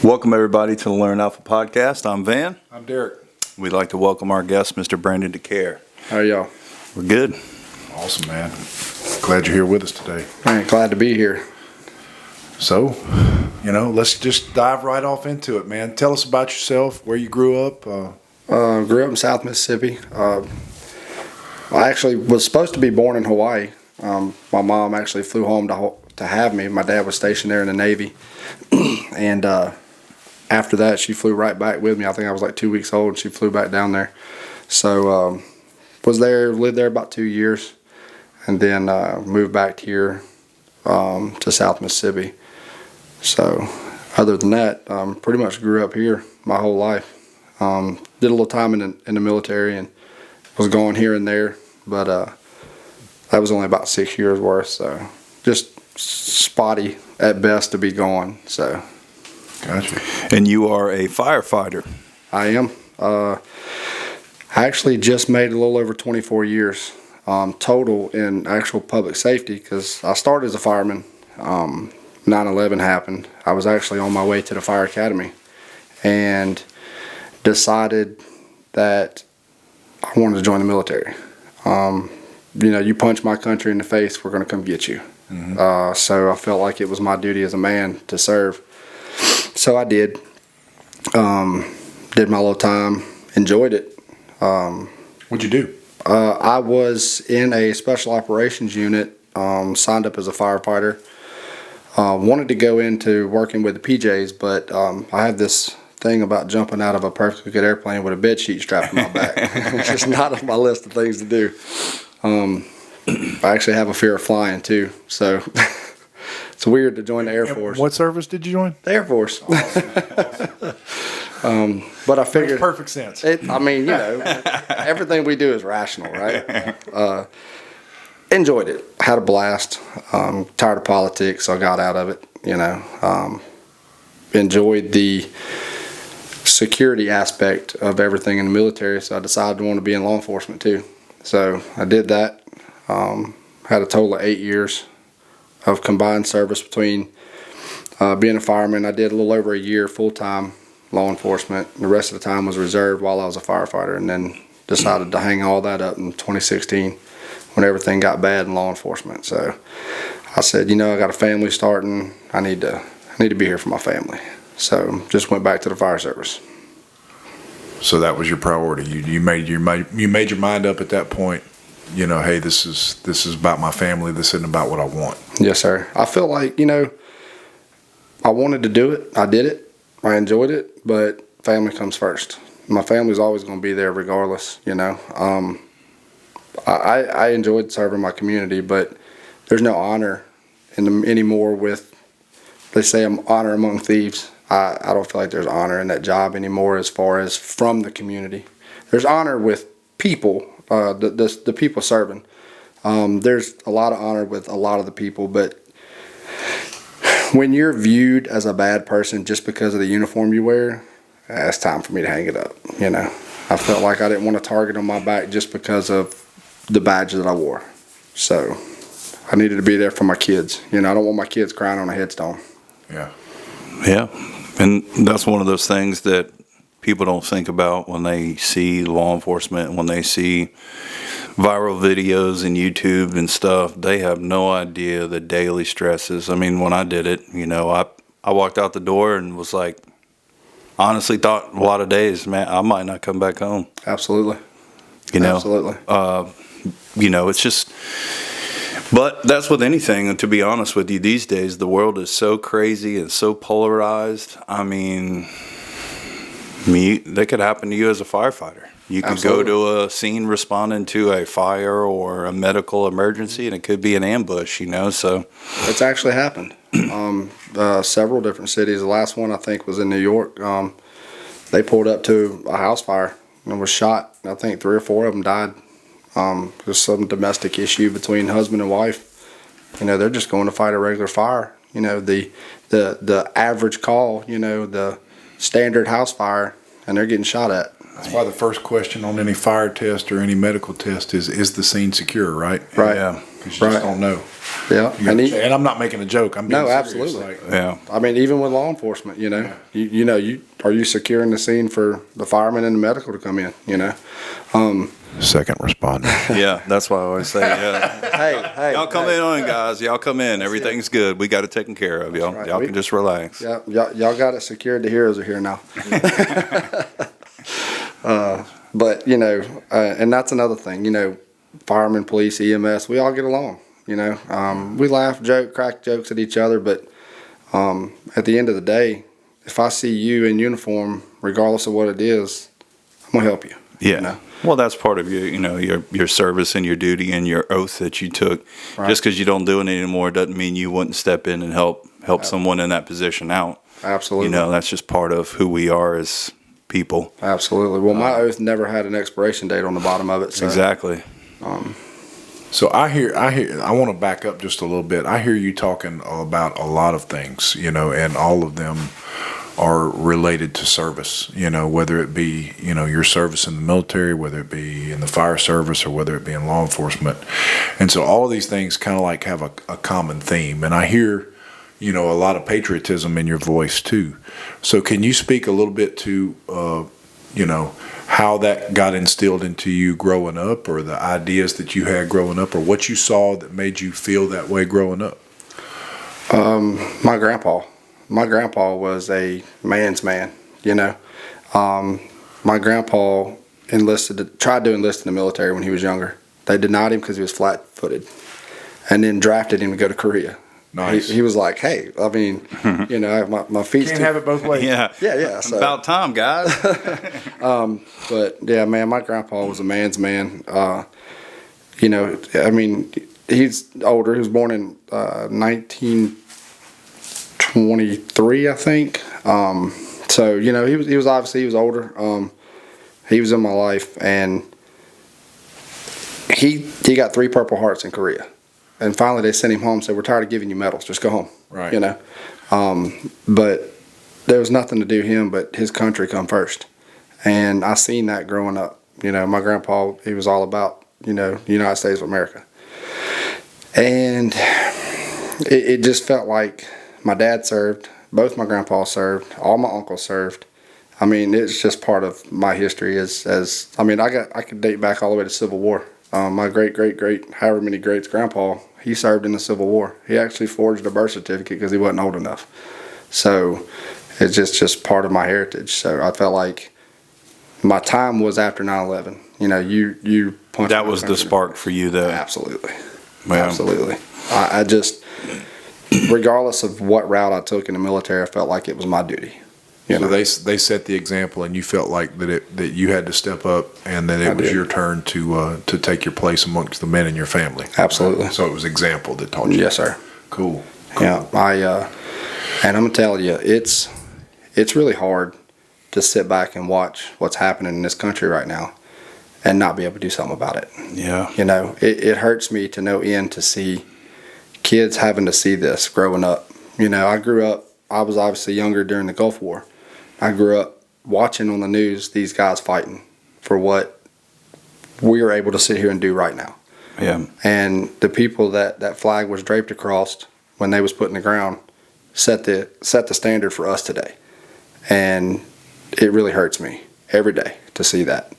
Welcome, everybody, to the Learn Alpha podcast. I'm Van. I'm Derek. We'd like to welcome our guest, Mr. Brandon Decair. How are y'all? We're good. Awesome, man. Glad you're here with us today. Man, glad to be here. So, let's just dive right off into it, man. Tell us about yourself, where you grew up. Grew up in South Mississippi. I actually was supposed to be born in Hawaii. My mom actually flew home to have me. My dad was stationed there in the Navy. And after that, she flew right back with me. I think I was like 2 weeks old. She flew back down there. So lived there about 2 years, and then moved back here to South Mississippi. So other than that, pretty much grew up here my whole life. Did a little time in the military and was going here and there, but that was only about 6 years worth. So just spotty at best to be gone. So. Gotcha. And you are a firefighter. I am. I actually just made a little over 24 years total in actual public safety, because I started as a fireman. 9/11 happened. I was actually on my way to the fire academy and decided that I wanted to join the military. You punch my country in the face, we're going to come get you. Mm-hmm. So I felt like it was my duty as a man to serve. So I did. Did my little time, enjoyed it. What'd you do? I was in a special operations unit, signed up as a firefighter. Wanted to go into working with the PJs, but I had this thing about jumping out of a perfectly good airplane with a bed sheet strapped to my back. It's just not on my list of things to do. I actually have a fear of flying too, so it's weird to join the Air Force. What service did you join? The Air Force. Awesome. But I figured makes perfect sense. Everything we do is rational, right? Enjoyed it. Had a blast. Tired of politics, so I got out of it. Enjoyed the security aspect of everything in the military, so I decided to want to be in law enforcement too. So I did that. Had a total of 8 years of combined service between being a fireman. I did a little over a year full-time law enforcement. The rest of the time was reserved while I was a firefighter, and then decided to hang all that up in 2016 when everything got bad in law enforcement. So I said, I got a family starting. I need to be here for my family. So just went back to the fire service. So that was your priority. You made your mind up at that point. Hey, this is about my family. This isn't about what I want. Yes, sir. I feel like I wanted to do it. I did it. I enjoyed it, but family comes first. My family's always going to be there regardless. I enjoyed serving my community, but there's no honor anymore with, they say, honor among thieves. I don't feel like there's honor in that job anymore as far as from the community. There's honor with people, the people serving. There's a lot of honor with a lot of the people, but when you're viewed as a bad person just because of the uniform you wear, it's time for me to hang it up. I felt like I didn't want a target on my back just because of the badge that I wore. So I needed to be there for my kids. I don't want my kids crying on a headstone. Yeah. Yeah. And that's one of those things that people don't think about when they see law enforcement, when they see viral videos and YouTube and stuff. They have no idea the daily stresses. I mean, when I did it, I walked out the door and was like, honestly thought a lot of days, man, I might not come back home. Absolutely. Absolutely. It's just, but that's with anything. And to be honest with you, these days, the world is so crazy and so polarized. I mean, that could happen to you as a firefighter. You could Absolutely. go to a scene responding to a fire or a medical emergency, and it could be an ambush, so. It's actually happened. Several different cities. The last one, I think, was in New York. They pulled up to a house fire and was shot. I think 3 or 4 of them died. There's some domestic issue between husband and wife. They're just going to fight a regular fire. The average call, the standard house fire, and they're getting shot at. That's why the first question on any fire test or any medical test is the scene secure, right? Right. Yeah. Because you just don't know. Yeah, And I'm not making a joke. I'm being No, serious. absolutely. Like, Yeah. I mean, even with law enforcement, are you securing the scene for the firemen and the medical to come in? second responder. Yeah, that's why I always say, yeah. Hey, Y'all come in on, guys. Y'all come in. Everything's good. We got it taken care of. Y'all, right. y'all can just relax. Yeah, y'all got it secured. The heroes are here now. But and that's another thing. Firemen, police, EMS, we all get along. We laugh, joke, crack jokes at each other. But at the end of the day, if I see you in uniform, regardless of what it is, I'm gonna help you. Yeah. Well, that's part of your service and your duty and your oath that you took. Right. Just because you don't do it anymore doesn't mean you wouldn't step in and help someone in that position out. Absolutely. That's just part of who we are as people. Absolutely. Well, my oath never had an expiration date on the bottom of it. So. Exactly. So I want to back up just a little bit. I hear you talking about a lot of things, and all of them are related to service, whether it be, your service in the military, whether it be in the fire service, or whether it be in law enforcement. And so all of these things kind of like have a common theme. And I hear, a lot of patriotism in your voice too. So can you speak a little bit to, how that got instilled into you growing up, or the ideas that you had growing up, or what you saw that made you feel that way growing up? My grandpa was a man's man. My grandpa tried to enlist in the military when he was younger. They denied him because he was flat-footed, and then drafted him to go to Korea. Nice. He was like, hey, I mean, my feet Can't have it both ways. Yeah. Yeah. So, About time, guys. but yeah, man, my grandpa was a man's man. I mean, he's older. He was born in 1923, I think. So he was older. He was in my life, and he got 3 Purple Hearts in Korea. And finally, they sent him home. Said, "We're tired of giving you medals. Just go home." Right. But there was nothing to do him but his country come first, and I seen that growing up. My grandpa, he was all about the United States of America, and it just felt like my dad served, both my grandpas served, all my uncles served. I mean, it's just part of my history. I could date back all the way to Civil War. My great, however many greats grandpa, he served in the Civil War. He actually forged a birth certificate because he wasn't old enough. So it's just part of my heritage. So I felt like my time was after 9/11. You punched That was the spark for you, though. Absolutely. Wow. Absolutely. I just, regardless of what route I took in the military, I felt like it was my duty. So they set the example, and you felt like that you had to step up, and that it was your turn to take your place amongst the men in your family. Absolutely. So it was example that taught you. Yes, sir. Cool. Yeah, and I'm gonna tell you, it's really hard to sit back and watch what's happening in this country right now, and not be able to do something about it. Yeah. It hurts me to no end to see kids having to see this growing up. I was obviously younger during the Gulf War. I grew up watching on the news these guys fighting for what we are able to sit here and do right now. Yeah. And the people that flag was draped across when they was put in the ground set the standard for us today. And it really hurts me every day to see that.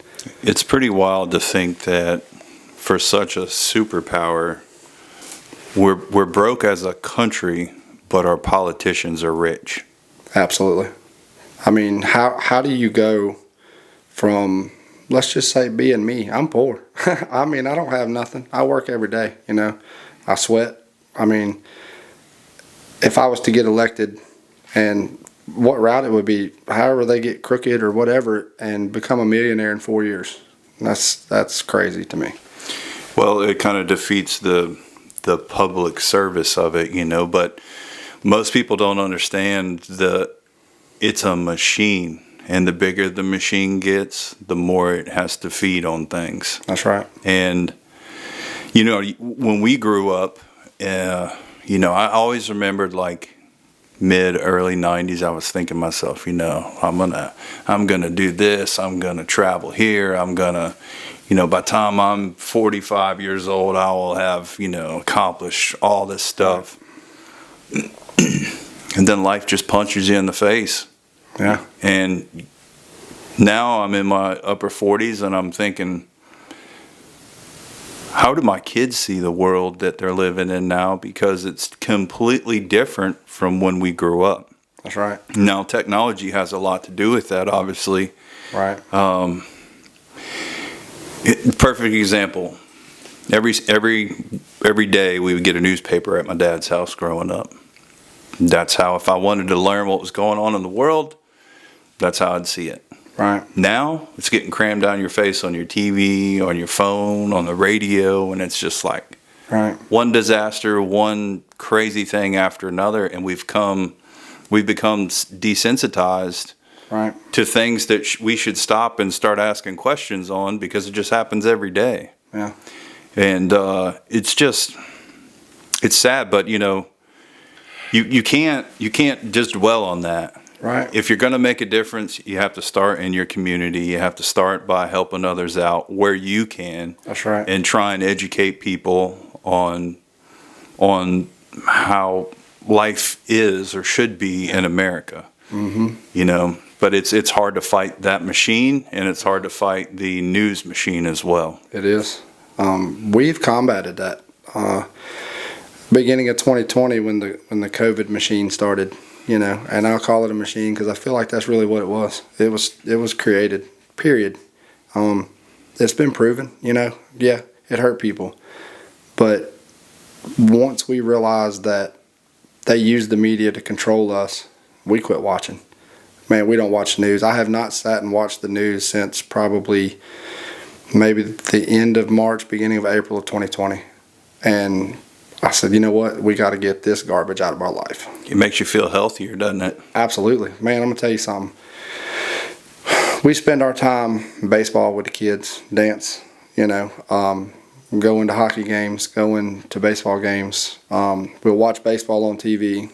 It's pretty wild to think that for such a superpower, we're broke as a country, but our politicians are rich. Absolutely. I mean, how do you go from, let's just say, being me? I'm poor. I mean, I don't have nothing. I work every day, I sweat. I mean, if I was to get elected, and what route it would be, however they get crooked or whatever, and become a millionaire in 4 years, that's crazy to me. Well, it kind of defeats the public service of it, but most people don't understand it's a machine, and the bigger the machine gets, the more it has to feed on things. That's right. And when we grew up, I always remembered like early 90s, I was thinking to myself, I'm gonna do this, I'm gonna travel here, I'm gonna by the time I'm 45 years old, I will have, accomplished all this stuff. And then life just punches you in the face. Yeah. And now I'm in my upper 40s and I'm thinking, how do my kids see the world that they're living in now? Because it's completely different from when we grew up. That's right. Now, technology has a lot to do with that, obviously. Right. Perfect example. Every day we would get a newspaper at my dad's house growing up. That's how, if I wanted to learn what was going on in the world, that's how I'd see it. Right. Now it's getting crammed down your face on your TV, on your phone, on the radio, and it's just like one disaster, one crazy thing after another, and we've become desensitized to things that we should stop and start asking questions on, because it just happens every day. Yeah. And it's sad, but you can't just dwell on that. Right. If you're going to make a difference, you have to start in your community. You have to start by helping others out where you can. That's right. And try and educate people on how life is or should be in America. Mm-hmm. But it's hard to fight that machine, and it's hard to fight the news machine as well. It is. We've combated that. Beginning of 2020, when the COVID machine started. And I'll call it a machine because I feel like that's really what it was. It was created, period. It's been proven, yeah, it hurt people. But once we realized that they used the media to control us, we quit watching. Man, we don't watch the news. I have not sat and watched the news since probably maybe the end of March, beginning of April of 2020. And I said, you know what? We got to get this garbage out of our life. It makes you feel healthier, doesn't it? Absolutely. Man, I'm going to tell you something. We spend our time in baseball with the kids, dance, going to hockey games, going to baseball games. We'll watch baseball on TV.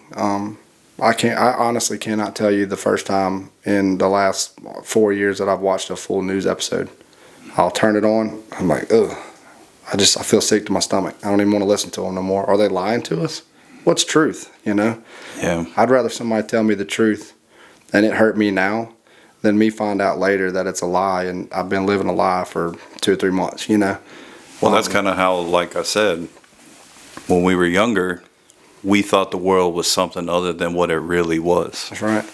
I honestly cannot tell you the first time in the last 4 years that I've watched a full news episode. I'll turn it on. I'm like, ugh. I feel sick to my stomach. I don't even want to listen to them no more. Are they lying to us? What's truth, Yeah. I'd rather somebody tell me the truth, and it hurt me now, than me find out later that it's a lie, and I've been living a lie for 2 or 3 months, Well, that's kind of how, like I said, when we were younger, we thought the world was something other than what it really was. That's right.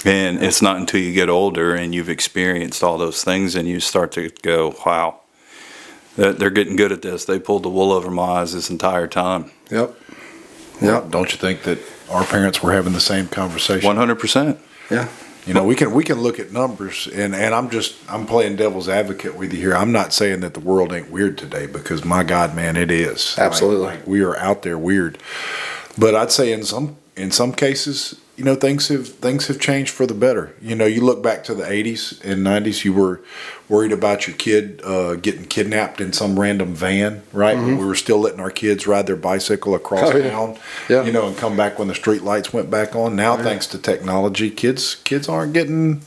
And it's not until you get older and you've experienced all those things and you start to go, wow. They're getting good at this. They pulled the wool over my eyes this entire time. Yep. Don't you think that our parents were having the same conversation? 100%. Yeah. We can look at numbers, and I'm playing devil's advocate with you here. I'm not saying that the world ain't weird today, because my God, man, it is. Absolutely. Like we are out there weird. But I'd say in some cases, things have changed for the better. You look back to the 80s and 90s, you were worried about your kid getting kidnapped in some random van, right? Mm-hmm. We were still letting our kids ride their bicycle across town, and come back when the street lights went back on. Now, thanks to technology, kids aren't getting,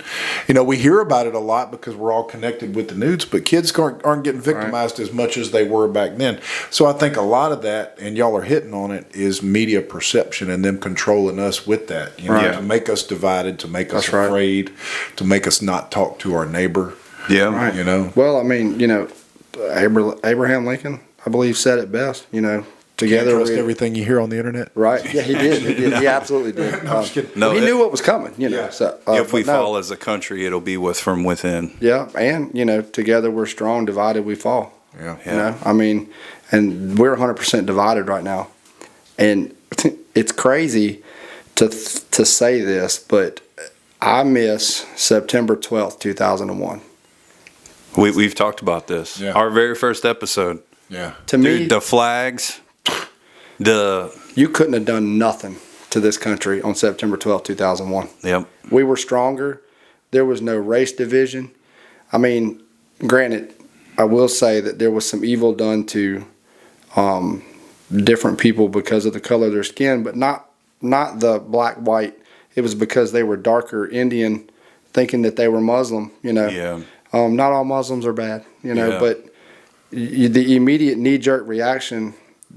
we hear about it a lot because we're all connected with the news, but kids aren't getting victimized as much as they were back then. So I think a lot of that, and y'all are hitting on it, is media perception and them controlling us with that, to make us divided, to make us afraid, to make us not talk to our neighbor. Yeah. Right. Well, I mean, Abraham Lincoln, I believe, said it best, together. Can't trust everything you hear on the internet. Right. Yeah, he did. He absolutely did. No, I'm just kidding. He knew what was coming, Yeah. So, if we fall as a country, it'll be from within. Yeah. And, together we're strong, divided we fall. Yeah. I mean, and we're 100% divided right now. And it's crazy to say this, but I miss September 12th, 2001. We've talked about this. Yeah. Our very first episode. Yeah. To me, the flags, you couldn't have done nothing to this country on September 12th, 2001. Yep. We were stronger. There was no race division. I mean, granted, I will say that there was some evil done to different people because of the color of their skin, but not the black, white. It was because they were darker Indian, thinking that they were Muslim, Yeah. Not all Muslims are bad, Yeah. but the immediate knee-jerk reaction,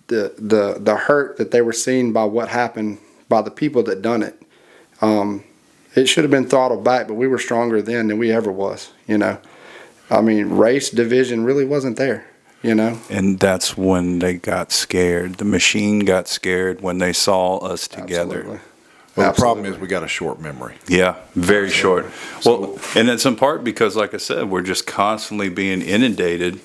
the hurt that they were seeing by what happened by the people that done it, it should have been throttled back, but we were stronger then than we ever was, I mean, race division really wasn't there, And that's when they got scared. The machine got scared when they saw us together. Absolutely. Well, the problem is we got a short memory. Yeah, very short. Well, and it's in part because, like I said, we're just constantly being inundated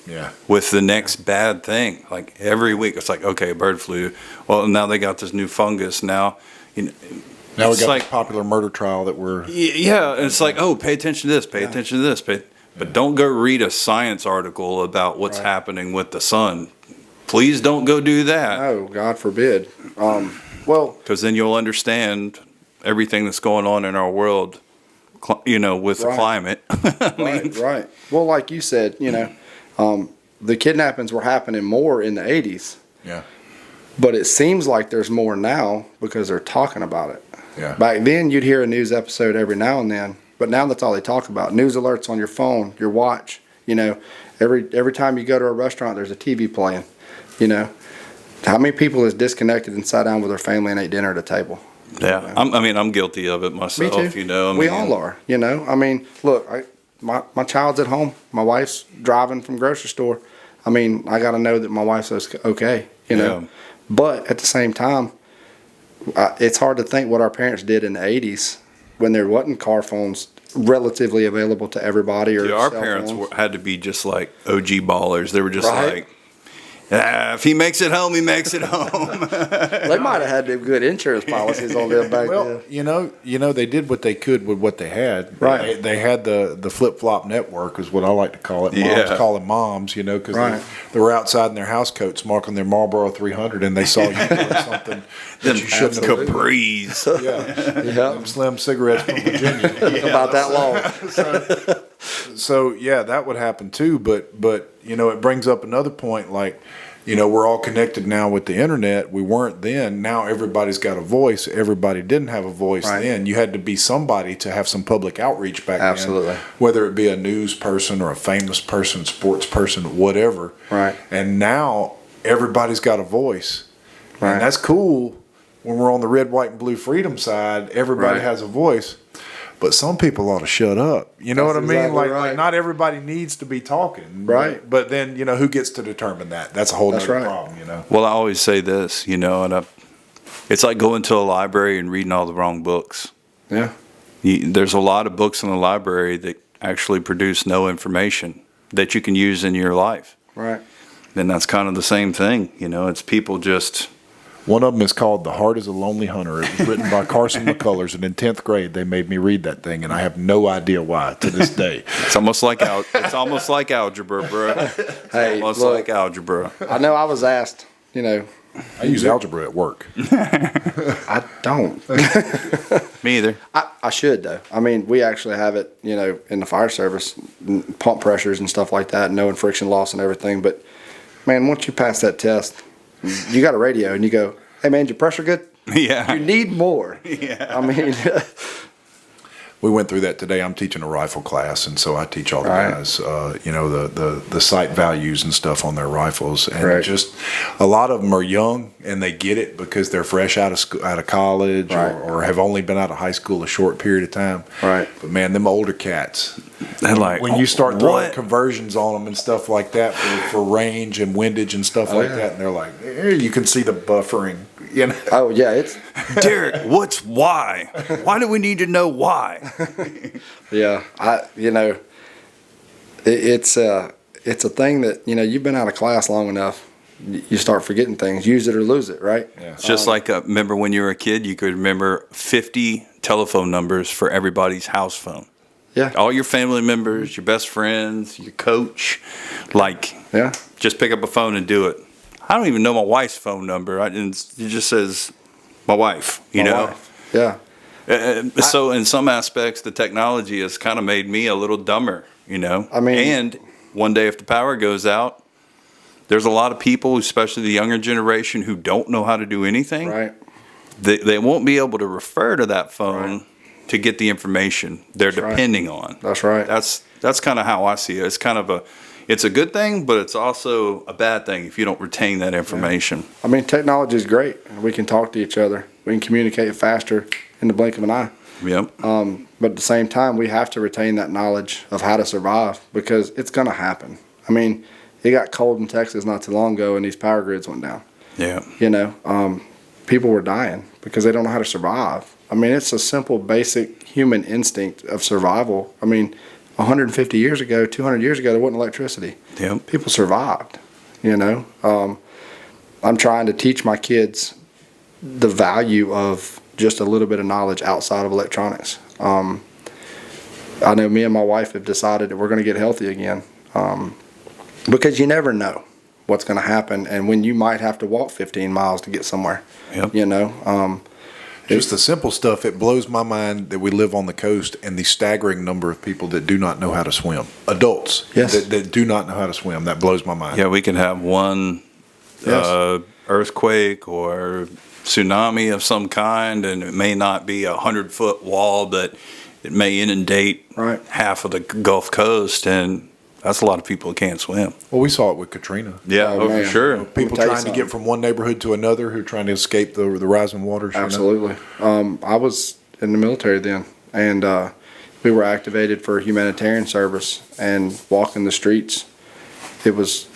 with the next bad thing. Like every week, it's like, okay, bird flu. Well, now they got this new fungus. Now, Now we got this popular murder trial that we're. Yeah, and it's like, oh, pay attention to this, pay attention to this, but don't go read a science article about what's happening with the sun. Please don't go do that. No, God forbid. Because then you'll understand everything that's going on in our world, with the climate. Right. Well, like you said, the kidnappings were happening more in the 80s. Yeah. But it seems like there's more now because they're talking about it. Yeah. Back then, you'd hear a news episode every now and then, but now that's all they talk about. News alerts on your phone, your watch. Every time you go to a restaurant, there's a TV playing. How many people is disconnected and sat down with their family and ate dinner at a table? Yeah, I'm guilty of it myself. Me too. We all are. I mean, look, my child's at home. My wife's driving from grocery store. I mean, I got to know that my wife's okay. But at the same time, it's hard to think what our parents did in the 80s when there wasn't car phones relatively available to everybody. Or our parents had to be just like OG ballers. They were just like, if he makes it home, he makes it home. They might have had good insurance policies on them back then. Well, they did what they could with what they had. Right. They had the flip-flop network is what I like to call it. Moms call them moms, because they were outside in their house coats marking their Marlboro 300 and they saw you doing something that you shouldn't have. Capris. Them slim cigarettes from Virginia. About that long. So that would happen too. But it brings up another point. Like, we're all connected now with the internet. We weren't then. Now everybody's got a voice. Everybody didn't have a voice then. You had to be somebody to have some public outreach back then. Whether it be a news person or a famous person, sports person, whatever. Right. And now everybody's got a voice. Right. And that's cool when we're on the red, white, and blue freedom side. Everybody has a voice. But some people ought to shut up. You know what I mean? Like not everybody needs to be talking. Right. But then, who gets to determine that? That's a whole other problem, Well, I always say this, and it's like going to a library and reading all the wrong books. Yeah. There's a lot of books in the library that actually produce no information that you can use in your life. Right. And that's kind of the same thing. It's people just... One of them is called The Heart is a Lonely Hunter. It was written by Carson McCullers, and in 10th grade they made me read that thing, and I have no idea why to this day. It's almost like algebra, bro. Hey, almost like algebra. I know I was asked, I use algebra at work. I don't. Me either. I should, though. I mean, we actually have it, in the fire service, pump pressures and stuff like that, knowing friction loss and everything. But, man, once you pass that test, you got a radio and you go, hey, man, your pressure good? Yeah. You need more. Yeah. I mean, we went through that today. I'm teaching a rifle class, and so I teach all the guys, the sight values and stuff on their rifles. And just a lot of them are young, and they get it because they're fresh out of college or have only been out of high school a short period of time. Right. But, man, them older cats, they're like, when you start throwing conversions on them and stuff like that for range and windage and stuff like that, and they're like, you can see the buffering. Oh, yeah, it's... Derek, what's why? Why do we need to know why? Yeah, it's a thing that, you've been out of class long enough, you start forgetting things, use it or lose it, right? Yeah. It's just like, remember when you were a kid, you could remember 50 telephone numbers for everybody's house phone. Yeah. All your family members, your best friends, your coach, just pick up a phone and do it. I don't even know my wife's phone number. It just says my wife, Wife. Yeah. So in some aspects, the technology has kind of made me a little dumber, I mean, and one day if the power goes out, there's a lot of people, especially the younger generation, who don't know how to do anything. Right. They won't be able to refer to that phone to get the information they're depending on. That's right. That's kind of how I see it. It's kind of it's a good thing, but it's also a bad thing if you don't retain that information. I mean, technology is great. We can talk to each other. We can communicate faster in the blink of an eye. Yep. But at the same time, we have to retain that knowledge of how to survive because it's going to happen. I mean, it got cold in Texas not too long ago, and these power grids went down. Yeah. You know, people were dying because they don't know how to survive. I mean, it's a simple, basic human instinct of survival. I mean, 150 years ago, 200 years ago, there wasn't electricity. Yep. People survived, you know. I'm trying to teach my kids the value of just a little bit of knowledge outside of electronics. I know me and my wife have decided that we're going to get healthy again because you never know what's going to happen and when you might have to walk 15 miles to get somewhere. Yep. You know, Just the simple stuff. It blows my mind that we live on the coast and the staggering number of people that do not know how to swim. Adults Yes. that do not know how to swim. That blows my mind. Yeah, we can have one Yes. earthquake or tsunami of some kind, and it may not be 100-foot wall, but it may inundate Right. half of the Gulf Coast, and that's a lot of people who can't swim. Well, we saw it with Katrina. Yeah, Oh, for man. sure. People tell you trying to get something. from one neighborhood to another who are trying to escape the rising waters. you know? Absolutely. I was in the military then, and we were activated for humanitarian service and walking the streets. It was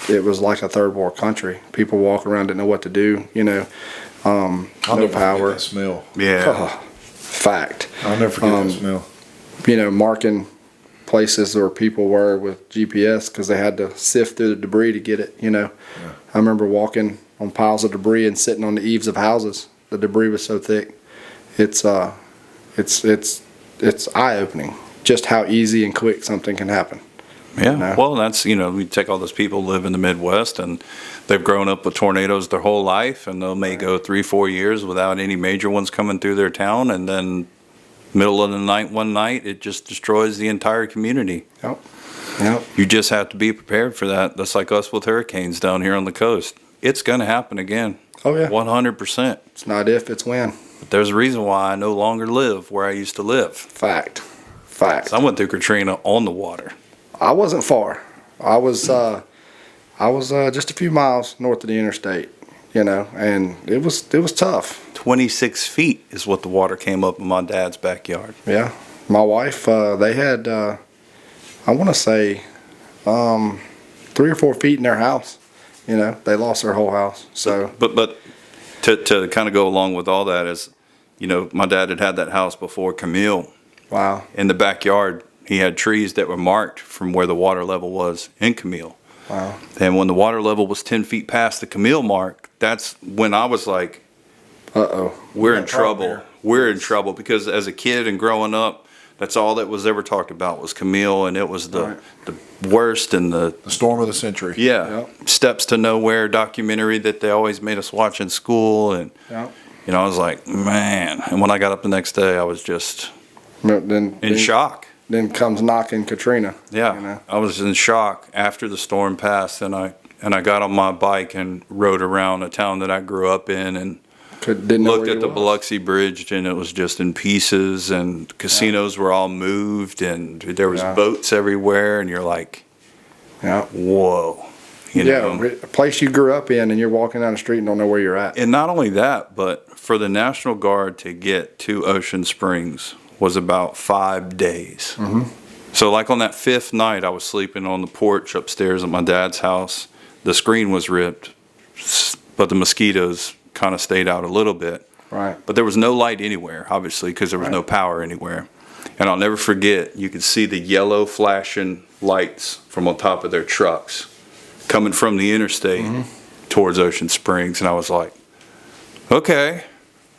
like a third world country. People walk around, didn't know what to do. You know, I'll no never forget power. that smell. Yeah. Fact. I'll never forget that smell. You know, marking places where people were with GPS because they had to sift through the debris to get it. You know, I remember walking on piles of debris and sitting on the eaves of houses. The debris was so thick. It's eye opening just how easy and quick something can happen. Yeah, No. well, that's, we take all those people who live in the Midwest, and they've grown up with tornadoes their whole life, and they may go 3-4 years without any major ones coming through their town, and then middle of the night, one night, it just destroys the entire community. Yep. You just have to be prepared for that. That's like us with hurricanes down here on the coast. It's going to happen again. Oh yeah. 100%. It's not if, it's when. But there's a reason why I no longer live where I used to live. Fact. So I went through Katrina on the water. I wasn't far. I was just a few miles north of the interstate, you know, and it was tough. 26 feet is what the water came up in my dad's backyard. Yeah. My wife, they had, I want to say, 3 or 4 feet in their house. You know, they lost their whole house. So, But to kind of go along with all that is, my dad had that house before Camille. wow. In the backyard, he had trees that were marked from where the water level was in Camille. Wow. And when the water level was 10 feet past the Camille mark, that's when I was like, Uh-oh. we're in got a problem trouble. here. We're in trouble, because as a kid and growing up, that's all that was ever talked about was Camille, and it was the worst, and the The storm of the century. Steps to Nowhere documentary that they always made us watch in school, and Yeah. I was like, man. And when I got up the next day, I was just Then shock. Then comes knocking Katrina. Yeah, You know? I was in shock after the storm passed, and I got on my bike and rode around a town that I grew up in, and Didn't know looked where at you the was. Biloxi Bridge, and it was just in pieces, and casinos were all moved, and there was Yeah. boats everywhere, and you're like, Yeah. whoa. A place you grew up in, and you're walking down the street and don't know where you're at. And not only that, but for the National Guard to get to Ocean Springs was about 5 days. Mm-hmm. So like on that 5th night, I was sleeping on the porch upstairs at my dad's house. The screen was ripped, but the mosquitoes kind of stayed out a little bit. Right. But there was no light anywhere, obviously, because there was no power anywhere. And I'll never forget, you could see the yellow flashing lights from on top of their trucks coming from the interstate towards Ocean Springs. And I was like, okay,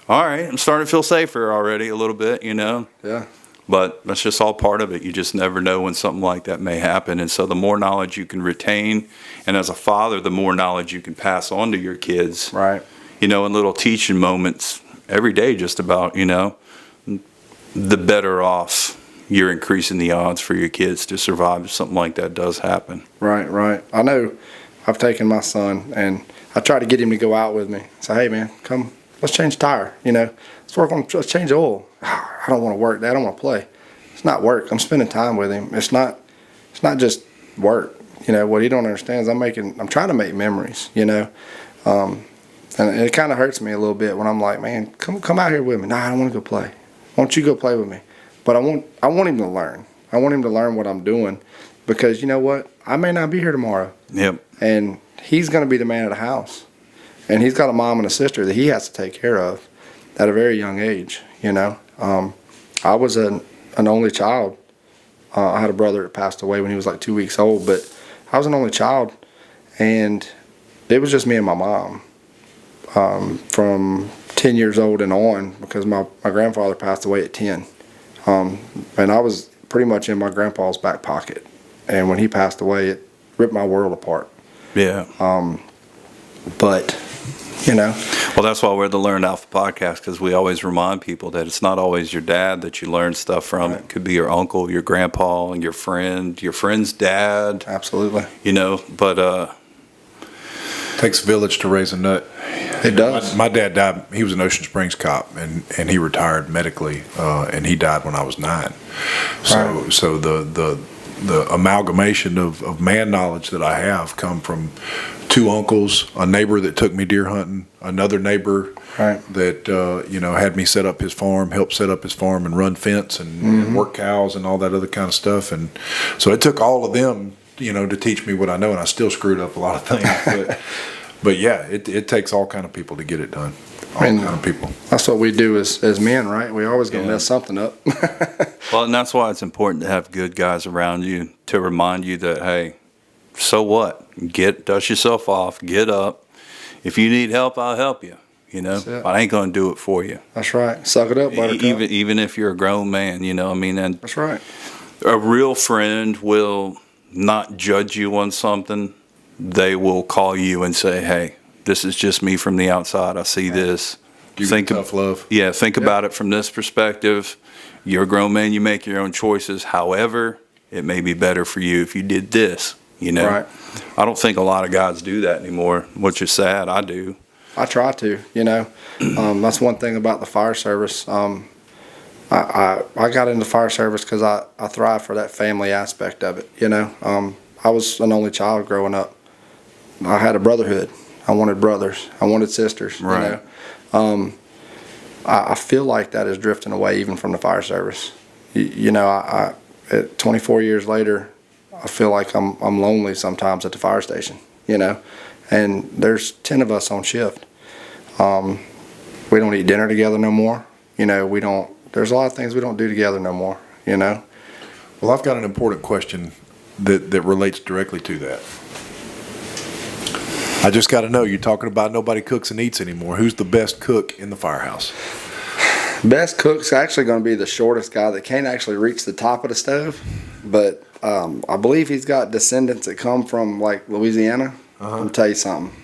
all right, I'm starting to feel safer already a little bit, Yeah. But that's just all part of it. You just never know when something like that may happen. And so the more knowledge you can retain, and as a father, the more knowledge you can pass on to your kids. Right. In little teaching moments every day, just about, the better off you're increasing the odds for your kids to survive if something like that does happen. Right. I know I've taken my son, and I try to get him to go out with me. Say, hey, man, come, let's change tire, let's change oil. I don't want to work, Dad. I don't want to play. It's not work. I'm spending time with him. It's not just work. You know, what he don't understand is I'm trying to make memories, you know. And it kind of hurts me a little bit when I'm like, man, come out here with me. Nah, I don't want to go play. Why don't you go play with me? But I want him to learn. I want him to learn what I'm doing, because you know what? I may not be here tomorrow. Yep. And he's going to be the man of the house. And he's got a mom and a sister that he has to take care of at a very young age, you know. I was an only child. I had a brother that passed away when he was like 2 weeks old, but I was an only child, and it was just me and my mom from 10 years old and on, because my grandfather passed away at 10. And I was pretty much in my grandpa's back pocket. And when he passed away, it ripped my world apart. Yeah. But, you know. Well, that's why we're the Learn Alpha podcast, because we always remind people that it's not always your dad that you learn stuff from. Right. It could be your uncle, your grandpa, your friend's dad. Absolutely. You know, but Takes a village to raise a nut. It does. My dad died. He was an Ocean Springs cop, and he retired medically, and he died when I was 9. So Right. so the amalgamation of man knowledge that I have come from 2 uncles, a neighbor that took me deer hunting, another neighbor Right. that had me set up his farm, helped set up his farm and run fence and work cows and all that other kind of stuff. And so it took all of them, to teach me what I know, and I still screwed up a lot of things. But yeah, it takes all kind of people to get it done. All And kind of people. That's what we do as men, right? We always gonna Yeah. mess something up. well, and that's why it's important to have good guys around you to remind you that, hey, so what? Dust yourself off, get up. If you need help, I'll help you. You know, That's it. but I ain't gonna do it for you. That's right. Suck it up, buttercup. Even if you're a grown man, and That's right. a real friend will not judge you on something. They will call you and say, hey, this is just me from the outside. I see this. Give you tough love. Yeah, think about it from this perspective. You're a grown man. You make your own choices. However, it may be better for you if you did this, Right. I don't think a lot of guys do that anymore, which is sad. I do. I try to, That's one thing about the fire service. I got into fire service because I thrive for that family aspect of it, I was an only child growing up. I had a brotherhood. I wanted brothers. I wanted sisters, Right. I feel like that is drifting away even from the fire service. I at 24 years later, I feel like I'm lonely sometimes at the fire station, and there's 10 of us on shift. We don't eat dinner together no more. There's a lot of things we don't do together no more, Well, I've got an important question that relates directly to that. I just got to know, you're talking about nobody cooks and eats anymore. Who's the best cook in the firehouse? Best cook's actually going to be the shortest guy that can't actually reach the top of the stove, but I believe he's got descendants that come from like Louisiana. I'll tell you something.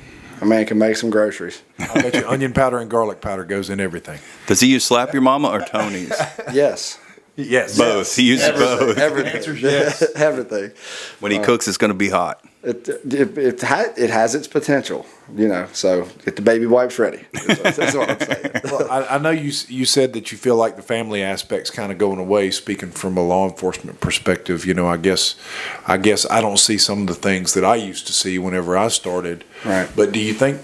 A man can make some groceries. I bet you onion powder and garlic powder goes in everything. Does he use Slap Your Mama or Tony's? Yes. Yes. Both. He uses both. Everything. Everything. When he cooks, it's going to be hot. It has its potential, So get the baby wipes ready. That's what I'm saying. Well, I know you said that you feel like the family aspect's kind of going away. Speaking from a law enforcement perspective, I guess I don't see some of the things that I used to see whenever I started. Right. But do you think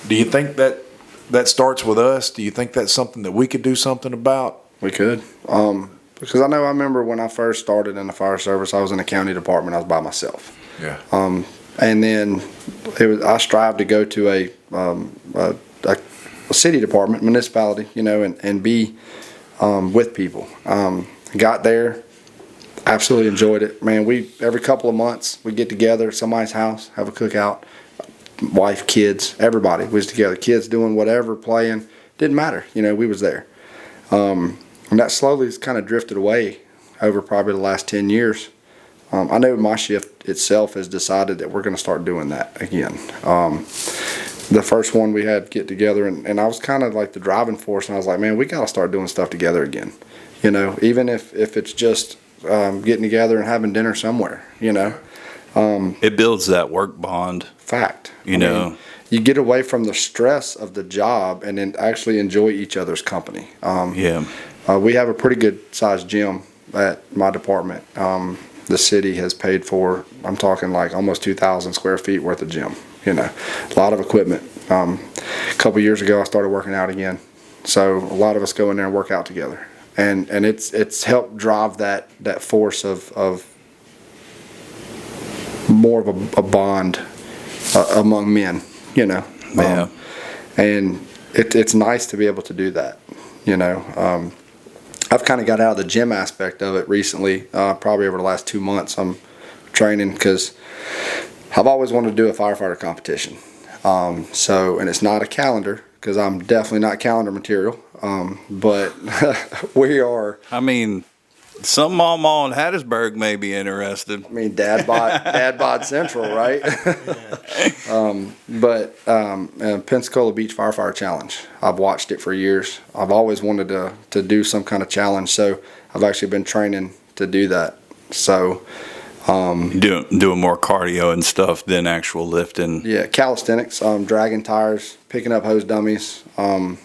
that starts with us? Do you think that's something that we could do something about? We could. Because I remember when I first started in the fire service, I was in the county department. I was by myself. Yeah. And then I strived to go to a city department, municipality, and be with people. Got there, absolutely enjoyed it. Man, every couple of months we get together at somebody's house, have a cookout. Wife, kids, everybody was together. Kids doing whatever, playing, didn't matter. We was there. And that slowly has kind of drifted away over probably the last 10 years. I know my shift itself has decided that we're going to start doing that again. The first one we had get together, and I was kind of like the driving force, and I was like, man, we got to start doing stuff together again. Even if it's just getting together and having dinner somewhere, It builds that work bond. Fact. You know. You get away from the stress of the job and then actually enjoy each other's company. Yeah. We have a pretty good sized gym at my department. the city has paid for, I'm talking like almost 2,000 square feet worth of gym, a lot of equipment. A couple years ago, I started working out again. So a lot of us go in there and work out together. And it's helped drive that force of more of a bond among men, Yeah. and it's nice to be able to do that, I've kind of got out of the gym aspect of it recently, probably over the last 2 months. I'm training because I've always wanted to do a firefighter competition. And it's not a calendar because I'm definitely not calendar material. But we are. I mean, some mama in Hattiesburg may be interested. I mean, Dad bod Central, right? Pensacola Beach Firefighter Challenge. I've watched it for years. I've always wanted to do some kind of challenge, so I've actually been training to do that. So, doing more cardio and stuff than actual lifting. yeah, calisthenics, dragging tires, picking up hose dummies, and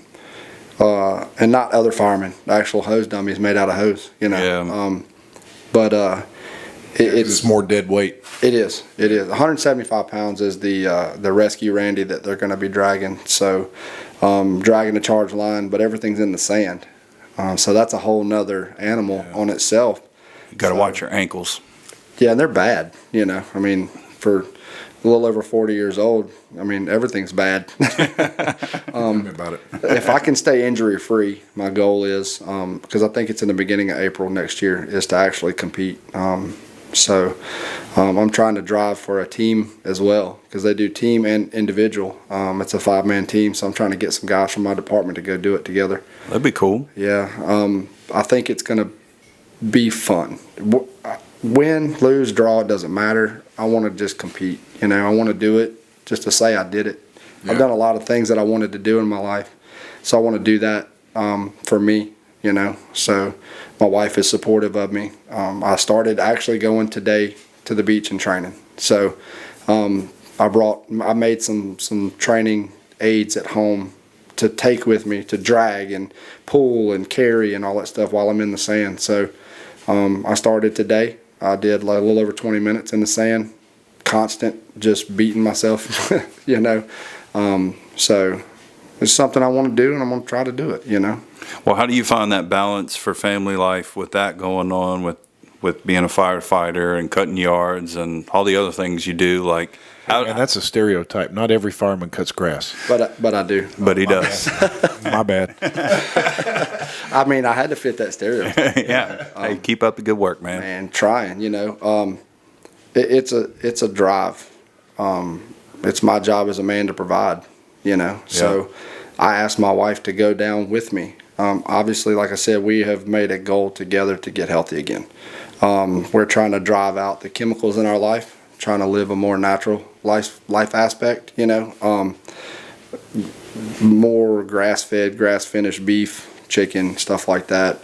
not other firemen. Actual hose dummies made out of hose, Yeah. It's more dead weight. It is. 175 pounds is the rescue Randy that they're going to be dragging. So, dragging the charge line, but everything's in the sand. So that's a whole nother animal on itself. You got to watch your ankles. Yeah, and they're bad. I mean, for a little over 40 years old, I mean, everything's bad. Tell me about it. If I can stay injury free, my goal is, because I think it's in the beginning of April next year, is to actually compete. So I'm trying to drive for a team as well, because they do team and individual. It's a 5-man team, so I'm trying to get some guys from my department to go do it together. That'd be cool. Yeah, I think it's going to be fun. Win, lose, draw, it doesn't matter. I want to just compete. I want to do it just to say I did it. Yeah. I've done a lot of things that I wanted to do in my life, so I want to do that for me. So my wife is supportive of me. I started actually going today to the beach and training. So I made some training aids at home to take with me to drag and pull and carry and all that stuff while I'm in the sand. So I started today. I did like a little over 20 minutes in the sand, constant, just beating myself, So it's something I want to do, and I'm going to try to do it, Well, how do you find that balance for family life with that going on, with being a firefighter and cutting yards and all the other things you do? Like, And that's a stereotype. Not every fireman cuts grass. But I do. But he does. My bad. I mean, I had to fit that stereotype. Yeah. Hey, keep up the good work, man. And trying, it's a drive. It's my job as a man to provide, So I asked my wife to go down with me. Obviously, like I said, we have made a goal together to get healthy again. We're trying to drive out the chemicals in our life, trying to live a more natural life aspect, more grass-fed, grass-finished beef, chicken, stuff like that.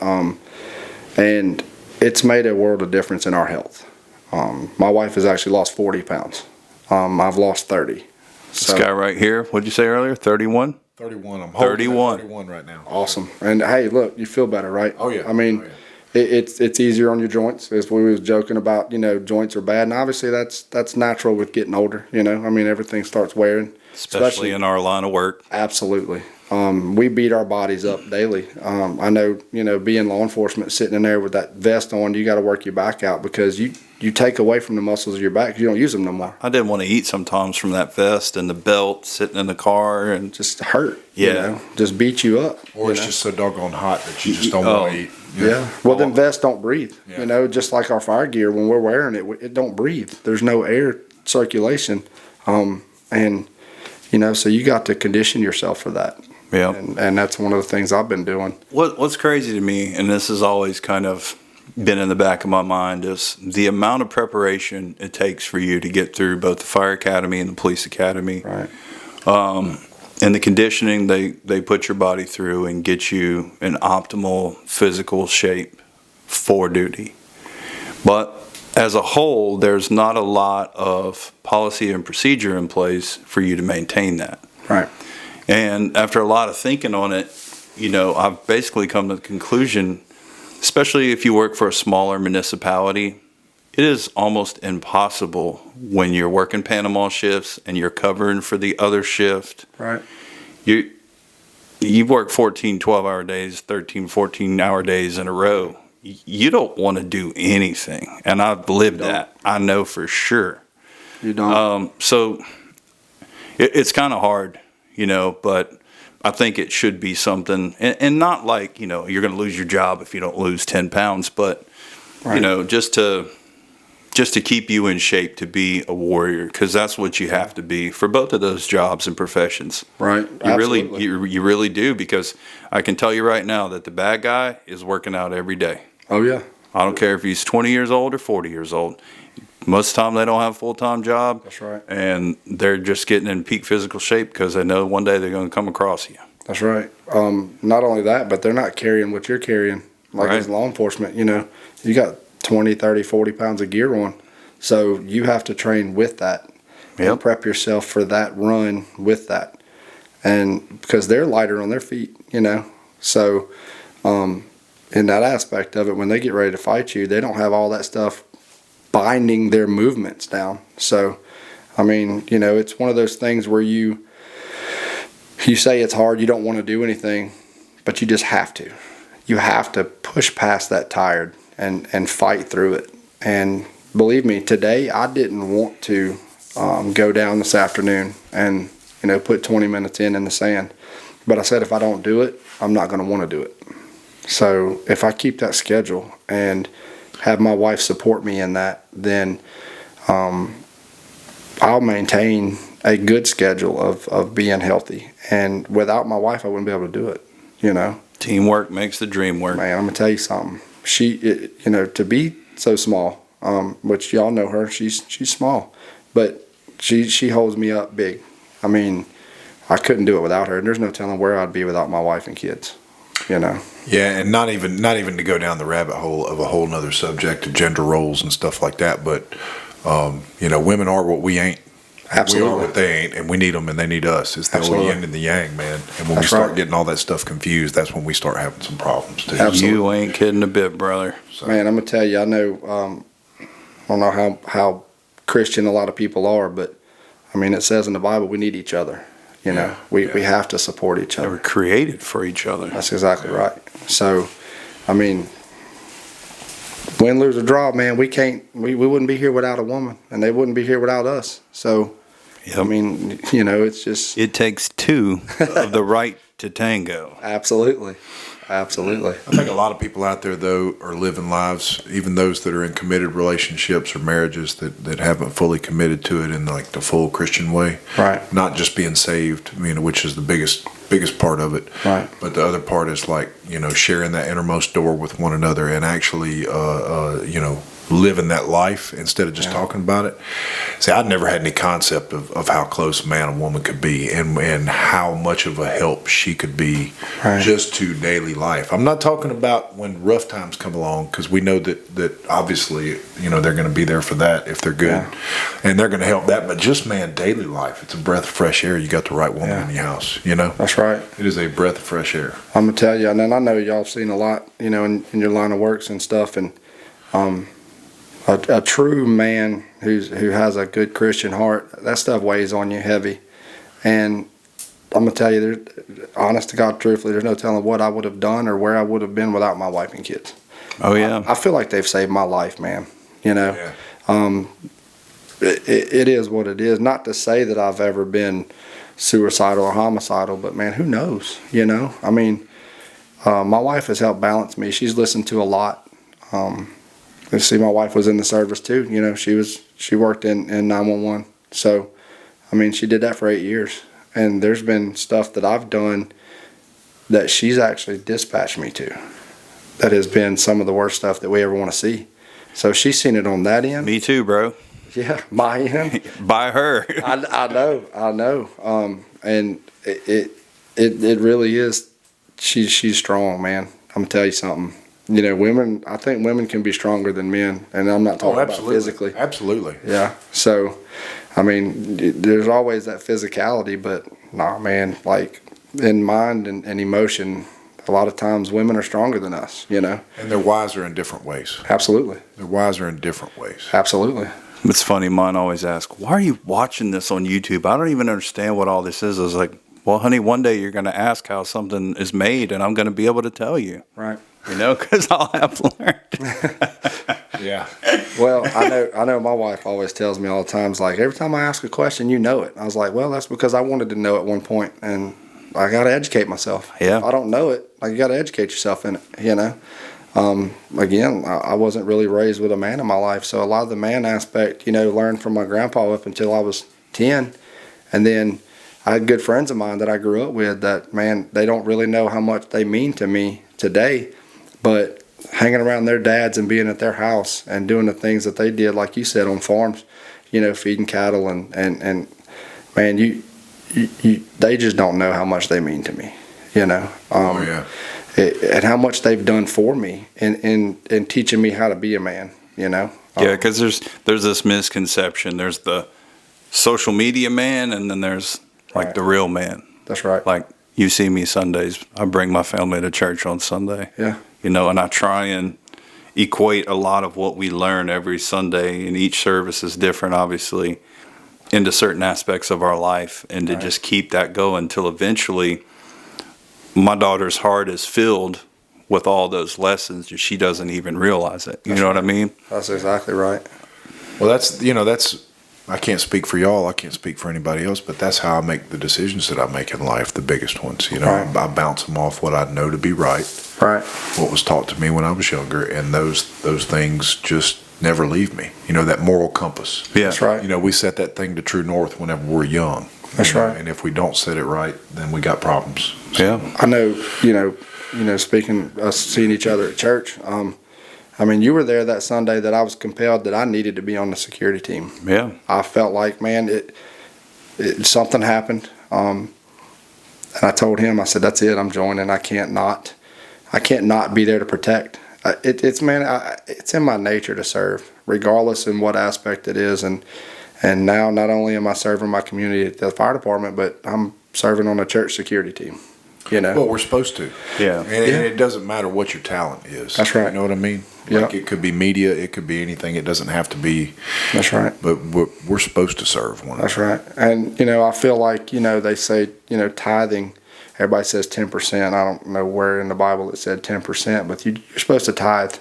And it's made a world of difference in our health. My wife has actually lost 40 pounds. I've lost 30. This guy right here, what'd you say earlier? 31? 31. I'm 31. 31 right now. Awesome. And hey, look, you feel better, right? Oh, yeah. I mean, Oh, yeah. it's easier on your joints. As we was joking about, joints are bad, and obviously that's natural with getting older. I mean, everything starts wearing, Especially in our line of work. Absolutely. We beat our bodies up daily. I know, being law enforcement, sitting in there with that vest on, you got to work your back out because you take away from the muscles of your back. You don't use them no more. I didn't want to eat sometimes from that vest and the belt sitting in the car and Just hurt. Yeah. Just beat you up. Or it's just so doggone hot that you just don't want to eat. Yeah. Well, then vests don't breathe. Yeah. Just like our fire gear, when we're wearing it, it don't breathe. There's no air circulation. So you got to condition yourself for that. Yeah. And that's one of the things I've been doing. What's crazy to me, and this has always kind of been in the back of my mind, is the amount of preparation it takes for you to get through both the fire academy and the police academy. Right. And the conditioning they put your body through and get you in optimal physical shape for duty. But as a whole, there's not a lot of policy and procedure in place for you to maintain that. Right. And after a lot of thinking on it, I've basically come to the conclusion, especially if you work for a smaller municipality, it is almost impossible when you're working Panama shifts and you're covering for the other shift. Right. You work 14, 12-hour days, 13, 14-hour days in a row. You don't want to do anything. And I've lived that. I know for sure. You don't. So it's kind of hard, but I think it should be something, and not like, you're going to lose your job if you don't lose 10 pounds, but, Right. just to keep you in shape to be a warrior, because that's what you have to be for both of those jobs and professions. Right. You really do, because I can tell you right now that the bad guy is working out every day. Oh, yeah. I don't care if he's 20 years old or 40 years old. Most of the time they don't have a full-time job. That's right. And they're just getting in peak physical shape because they know one day they're going to come across you. That's right. Not only that, but they're not carrying what you're carrying. Like Right. as law enforcement, you got 20, 30, 40 pounds of gear on. So you have to train with that Yep. and prep yourself for that run with that. And because they're lighter on their feet, So in that aspect of it, when they get ready to fight you, they don't have all that stuff binding their movements down. So, it's one of those things where you say it's hard, you don't want to do anything, but you just have to. You have to push past that tired and fight through it. And believe me, today I didn't want to go down this afternoon and, put 20 minutes in the sand. But I said, if I don't do it, I'm not going to want to do it. So if I keep that schedule and have my wife support me in that, then I'll maintain a good schedule of being healthy. And without my wife, I wouldn't be able to do it, Teamwork makes the dream work. Man, I'm going to tell you something. To be so small, which y'all know her, she's small, but she holds me up big. I couldn't do it without her, and there's no telling where I'd be without my wife and kids, Yeah, and not even to go down the rabbit hole of a whole nother subject of gender roles and stuff like that, but women are what we ain't. Absolutely. We are what they ain't, and we need them and they need us. It's the old Absolutely. yin and the yang, man. And when we That's start right. getting all that stuff confused, that's when we start having some problems too. Absolutely. You ain't kidding a bit, brother. So, Man, I'm gonna tell you, I know, I don't know how Christian a lot of people are, but it says in the Bible we need each other. Yeah, we yeah. have to support each They were other. created for each other. That's exactly right. So, win, lose, or draw, man, we wouldn't be here without a woman, and they wouldn't be here without us. So, Yep. it's just It takes two of the right to tango. absolutely. Absolutely. I think a lot of people out there, though, are living lives, even those that are in committed relationships or marriages that haven't fully committed to it in like the full Christian way. Right. Not just being saved, which is the biggest part of it. Right. But the other part is like, sharing that innermost door with one another and actually, living that life instead of just talking about it. See, I'd never had any concept of how close a man and woman could be and how much of a help she could be Right. just to daily life. I'm not talking about when rough times come along, because we know that obviously, they're going to be there for that if they're good. Yeah. And they're going to help that. But just, man, daily life, it's a breath of fresh air. You got the right woman Yeah. in your house, That's right. It is a breath of fresh air. I'm gonna tell you, and I know y'all have seen a lot, in your line of works and stuff, and a true man who has a good Christian heart, that stuff weighs on you heavy. And I'm gonna tell you, honest to God, truthfully, there's no telling what I would have done or where I would have been without my wife and kids. Oh, yeah. I feel like they've saved my life, man. Yeah. It is what it is. Not to say that I've ever been suicidal or homicidal, but man, who knows? My wife has helped balance me. She's listened to a lot. You see, my wife was in the service too. She worked in 911. So, she did that for 8 years. And there's been stuff that I've done that she's actually dispatched me to. That has been some of the worst stuff that we ever want to see. So she's seen it on that end. Me too, bro. Yeah, my end. By her. I know. And it really is. She's strong, man. I'm gonna tell you something. Women. I think women can be stronger than men, and I'm not talking about physically. Absolutely. Yeah. So, there's always that physicality, but nah, man. Like in mind and emotion, a lot of times women are stronger than us, you know. And they're wiser in different ways. Absolutely. They're wiser in different ways. Absolutely. It's funny, mine always ask, why are you watching this on YouTube? I don't even understand what all this is. I was like, well, honey, one day you're going to ask how something is made, and I'm going to be able to tell you. Right. You know, because I'll have learned. Yeah. Well, I know my wife always tells me all the times, like, every time I ask a question, you know it. I was like, well, that's because I wanted to know at one point, and I got to educate myself. Yeah. If I don't know it, like, you got to educate yourself in it, you know. Again, I wasn't really raised with a man in my life, so a lot of the man aspect, you know, learned from my grandpa up until I was 10. And then I had good friends of mine that I grew up with that, man, they don't really know how much they mean to me today, but hanging around their dads and being at their house and doing the things that they did, like you said, on farms, you know, feeding cattle and man, you they just don't know how much they mean to me, you know. Oh, yeah. And how much they've done for me in teaching me how to be a man, you know. Yeah, because there's this misconception. There's the social media man, and then there's like Right. the real man. That's right. Like, you see me Sundays. I bring my family to church on Sunday. Yeah. You know, and I try and equate a lot of what we learn every Sunday, and each service is different, obviously, into certain aspects of our life, and to Right. just keep that going until eventually my daughter's heart is filled with all those lessons, and she doesn't even realize it. You know what I mean? That's exactly right. Well, that's I can't speak for y'all. I can't speak for anybody else, but that's how I make the decisions that I make in life, the biggest ones. You know, Right. I bounce them off what I know to be right, Right. what was taught to me when I was younger, and those things just never leave me. You know, that moral compass. Yeah. That's right. You know, we set that thing to true north whenever we're young. That's You know, right. And if we don't set it right, then we got problems. Yeah. I know, you know, speaking us seeing each other at church, I mean, you were there that Sunday that I was compelled that I needed to be on the security team. Yeah. I felt like, man, it something happened. And I told him, I said, that's it, I'm joining. I can't not be there to protect. It's in my nature to serve, regardless in what aspect it is. And now not only am I serving my community at the fire department, but I'm serving on a church security team. You know. Well, we're supposed to. Yeah. And it doesn't matter what your talent is. That's right. You know what I mean? Yeah. Like, it could be media, it could be anything. It doesn't have to be. That's right. But we're supposed to serve one That's another. right. And, you know, I feel like, you know, they say, you know, tithing, everybody says 10%. I don't know where in the Bible it said 10%, but you're supposed to tithe.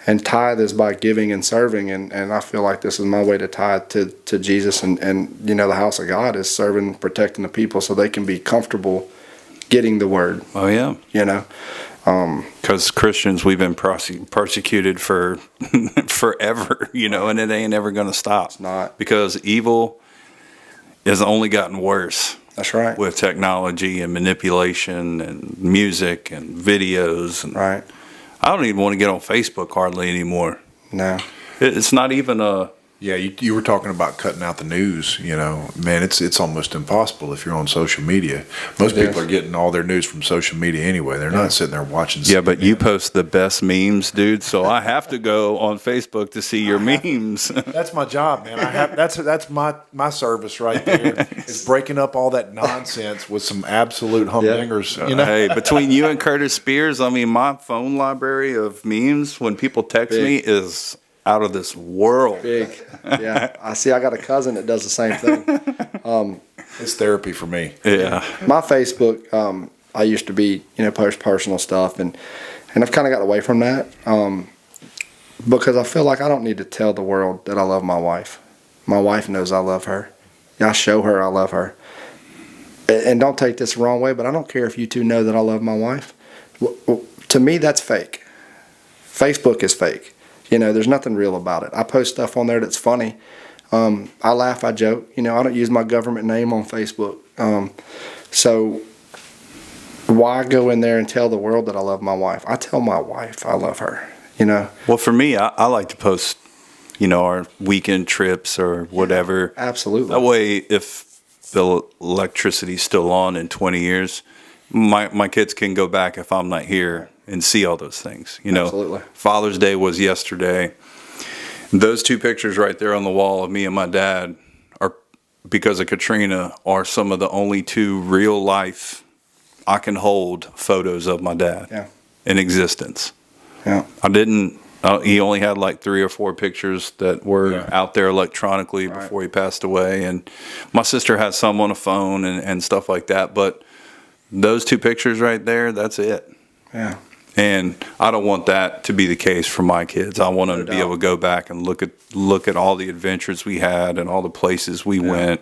And tithe is by giving and serving. And I feel like this is my way to tithe to Jesus. And, you know, the house of God is serving, protecting the people so they can be comfortable getting the word, Oh, yeah. you know. Because Christians, we've been persecuted for forever, you know, and it ain't ever going to stop. It's not. Because evil has only gotten worse That's right. with technology and manipulation and music and videos. And Right. I don't even want to get on Facebook hardly anymore. No. It's not even a... Yeah, you were talking about cutting out the news. You know, man, it's almost impossible if you're on social media. Most It people is. are getting all their news from social media anyway. They're not sitting there watching. Yeah, but CNN. you post the best memes, dude, so I have to go on Facebook to see your memes. That's my job, man. That's my service right there. Is breaking up all that nonsense with some absolute humdingers. You know, Hey, between you and Curtis Spears, I mean, my phone library of memes when people text Big. me is out of this world. Big. Yeah. I got a cousin that does the same thing. it's therapy for me. Yeah. My Facebook, I used to be, you know, post personal stuff, and I've kind of got away from that because I feel like I don't need to tell the world that I love my wife. My wife knows I love her. I show her I love her. And don't take this the wrong way, but I don't care if you two know that I love my wife. To me, that's fake. Facebook is fake. You know, there's nothing real about it. I post stuff on there that's funny. I laugh, I joke. You know, I don't use my government name on Facebook. So why go in there and tell the world that I love my wife? I tell my wife I love her, you know. Well, for me, I like to post, you know, our weekend trips or whatever. Absolutely. That way, if the electricity's still on in 20 years, my kids can go back if I'm not here and see all those things. You know, Absolutely. Father's Day was yesterday. Those two pictures right there on the wall of me and my dad are, because of Katrina, are some of the only two real life I can hold photos of my dad Yeah. in existence. Yeah. I didn't. He only had like 3 or 4 pictures that were Yeah. out there electronically Right. before he passed away, and my sister has some on a phone and stuff like that. But those 2 pictures right there, that's it. Yeah. And I don't want that to be the case for my kids. I want them to be able to go back and look at all the adventures we had and all the places we went.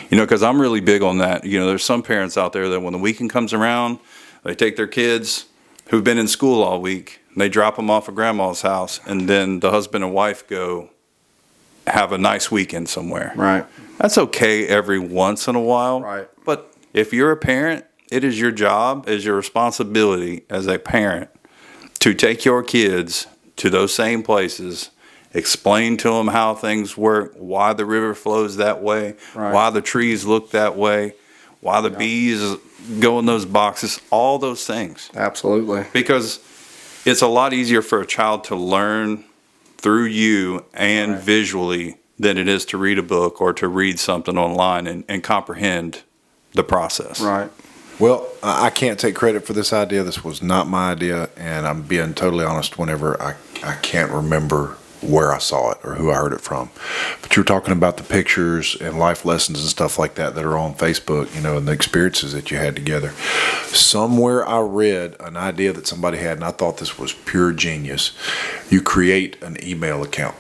You know, because I'm really big on that. You know, there's some parents out there that when the weekend comes around, they take their kids who've been in school all week, and they drop them off at grandma's house, and then the husband and wife go have a nice weekend somewhere. Right. That's okay every once in a while. Right. But if you're a parent, it is your job, is your responsibility as a parent to take your kids to those same places, explain to them how things work, why the river flows that way, Right. why the trees look that way, why the bees go in those boxes, all those things. Absolutely. Because it's a lot easier for a child to learn through you and Right. visually than it is to read a book or to read something online and comprehend the process. Right. Well, I can't take credit for this idea. This was not my idea, and I'm being totally honest whenever I can't remember where I saw it or who I heard it from. But you're talking about the pictures and life lessons and stuff like that that are on Facebook, you know, and the experiences that you had together. Somewhere I read an idea that somebody had, and I thought this was pure genius. You create an email account